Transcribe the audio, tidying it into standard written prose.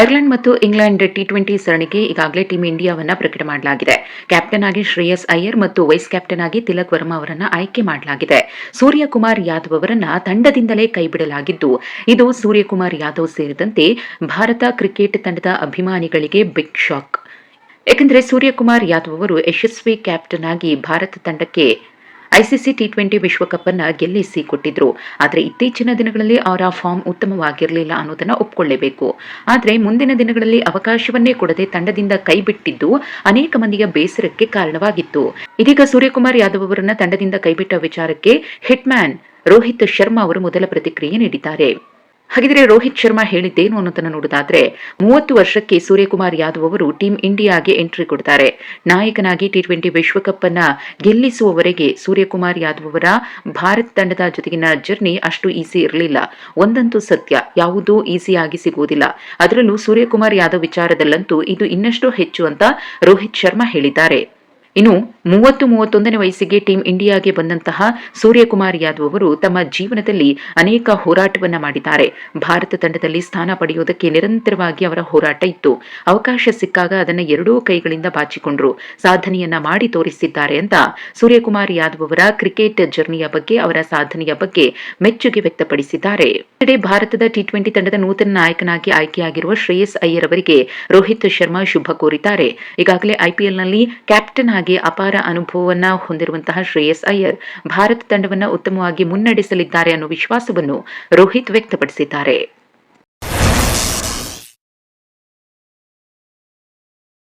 Ireland ಮತ್ತು England T20 ಸರಣಿಗೆ ಈಗಾಗಲೇ ಟೀಂ ಇಂಡಿಯಾವನ್ನ ಪ್ರಕಟ ಮಾಡಲಾಗಿದೆ. ಕ್ಯಾಪ್ಟನ್ ಆಗಿ ಶ್ರೇಯಸ್ ಅಯ್ಯರ್ ಮತ್ತು ವೈಸ್ ಕ್ಯಾಪ್ಟನ್ ಆಗಿ ತಿಲಕ್ ವರ್ಮಾ ಅವರನ್ನ ಆಯ್ಕೆ ಮಾಡಲಾಗಿದೆ. ಸೂರ್ಯಕುಮಾರ್ ಯಾದವ್ ಅವರನ್ನ ತಂಡದಿಂದಲೇ ಕೈಬಿಡಲಾಗಿದ್ದು, ಇದು ಸೂರ್ಯಕುಮಾರ್ ಯಾದವ್ ಸೇರಿದಂತೆ ಭಾರತ ಕ್ರಿಕೆಟ್ ತಂಡದ ಅಭಿಮಾನಿಗಳಿಗೆ ಬಿಗ್ ಶಾಕ್. ಏಕೆಂದರೆ ಸೂರ್ಯಕುಮಾರ್ ಯಾದವ್ ಅವರು ಯಶಸ್ವಿ ಕ್ಯಾಪ್ಟನ್ ಆಗಿ ಭಾರತ ತಂಡಕ್ಕೆ ಐಸಿಸಿ ಟಿ20 ವಿಶ್ವಕಪ್ ಅನ್ನ ಗೆಲ್ಲಿಸಿ ಕೊಟ್ಟಿದ್ರು. ಆದರೆ ಇತ್ತೀಚಿನ ದಿನಗಳಲ್ಲಿ ಅವರ ಫಾರ್ಮ್ ಉತ್ತಮವಾಗಿರಲಿಲ್ಲ ಅನ್ನೋದನ್ನ ಒಪ್ಕೊಳ್ಳೇಬೇಕು. ಆದರೆ ಮುಂದಿನ ದಿನಗಳಲ್ಲಿ ಅವಕಾಶವನ್ನೇ ಕೊಡದೆ ತಂಡದಿಂದ ಕೈಬಿಟ್ಟಿದ್ದು ಅನೇಕ ಮಂದಿಯ ಬೇಸರಕ್ಕೆ ಕಾರಣವಾಗಿತ್ತು. ಇದೀಗ ಸೂರ್ಯಕುಮಾರ್ ಯಾದವ್ ಅವರನ್ನ ತಂಡದಿಂದ ಕೈಬಿಟ್ಟ ವಿಚಾರಕ್ಕೆ ಹಿಟ್ ಮ್ಯಾನ್ ರೋಹಿತ್ ಶರ್ಮಾ ಅವರು ಮೊದಲ ಪ್ರತಿಕ್ರಿಯೆ ನೀಡಿದ್ದಾರೆ. ಹಾಗಿದ್ರೆ ರೋಹಿತ್ ಶರ್ಮಾ ಹೇಳಿದ್ದೇನು ಅನ್ನೋದನ್ನ ನೋಡೋದಾದ್ರೆ, 30 ವರ್ಷಕ್ಕೆ ಸೂರ್ಯಕುಮಾರ್ ಯಾದವ್ ಅವರು ಟೀಂ ಇಂಡಿಯಾಗೆ ಎಂಟ್ರಿ ಕೊಡ್ತಾರೆ. ನಾಯಕನಾಗಿ ಟಿ20 ವಿಶ್ವಕಪ್ ಅನ್ನ ಗೆಲ್ಲಿಸುವವರೆಗೆ ಸೂರ್ಯಕುಮಾರ್ ಯಾದವ್ ಅವರ ಭಾರತ ತಂಡದ ಜೊತೆಗಿನ ಜರ್ನಿ ಅಷ್ಟು ಈಸಿ ಇರಲಿಲ್ಲ. ಒಂದಂತೂ ಸತ್ಯ, ಯಾವುದೂ ಈಸಿಯಾಗಿ ಸಿಗುವುದಿಲ್ಲ. ಅದರಲ್ಲೂ ಸೂರ್ಯಕುಮಾರ್ ಯಾದವ್ ವಿಚಾರದಲ್ಲಂತೂ ಇದು ಇನ್ನಷ್ಟು ಹೆಚ್ಚು ಅಂತ ರೋಹಿತ್ ಶರ್ಮಾ ಹೇಳಿದ್ದಾರೆ. ಇನ್ನು 30-31ನೇ ವಯಸ್ಸಿಗೆ ಟೀಂ ಇಂಡಿಯಾಗೆ ಬಂದಂತಹ ಸೂರ್ಯಕುಮಾರ್ ಯಾದವ್ ಅವರು ತಮ್ಮ ಜೀವನದಲ್ಲಿ ಅನೇಕ ಹೋರಾಟವನ್ನ ಮಾಡಿದ್ದಾರೆ. ಭಾರತ ತಂಡದಲ್ಲಿ ಸ್ಥಾನ ಪಡೆಯುವುದಕ್ಕೆ ನಿರಂತರವಾಗಿ ಅವರ ಹೋರಾಟ ಇತ್ತು. ಅವಕಾಶ ಸಿಕ್ಕಾಗ ಅದನ್ನ ಎರಡೂ ಕೈಗಳಿಂದ ಬಾಚಿಕೊಂಡ್ರು. ಸಾಧನೆಯನ್ನ ಮಾಡಿ ತೋರಿಸಿದ್ದಾರೆ ಅಂತ ಸೂರ್ಯಕುಮಾರ್ ಯಾದವ್ ಅವರ ಕ್ರಿಕೆಟ್ ಜರ್ನಿಯ ಬಗ್ಗೆ, ಅವರ ಸಾಧನೆಯ ಬಗ್ಗೆ ಮೆಚ್ಚುಗೆ ವ್ಯಕ್ತಪಡಿಸಿದ್ದಾರೆ. ಭಾರತದ ಟಿ20 ತಂಡದ ನೂತನ ನಾಯಕನಾಗಿ ಆಯ್ಕೆಯಾಗಿರುವ ಶ್ರೇಯಸ್ ಅಯ್ಯರ್ ಅವರಿಗೆ ರೋಹಿತ್ ಶರ್ಮಾ ಶುಭ ಕೋರಿದ್ದಾರೆ. ಈಗಾಗಲೇ ಐಪಿಎಲ್ನಲ್ಲಿ ಕ್ಯಾಪ್ಟನ್ ಆಗಿ ಅಪಾರ ಅನುಭವವನ್ನ ಹೊಂದಿರುವಂತಹ ಶ್ರೇಯಸ್ ಅಯ್ಯರ್ ಭಾರತ ತಂಡವನ್ನು ಉತ್ತಮವಾಗಿ ಮುನ್ನಡೆಸಲಿದ್ದಾರೆ ಅನ್ನೋ ವಿಶ್ವಾಸವನ್ನು ರೋಹಿತ್ ವ್ಯಕ್ತಪಡಿಸಿದ್ದಾರೆ.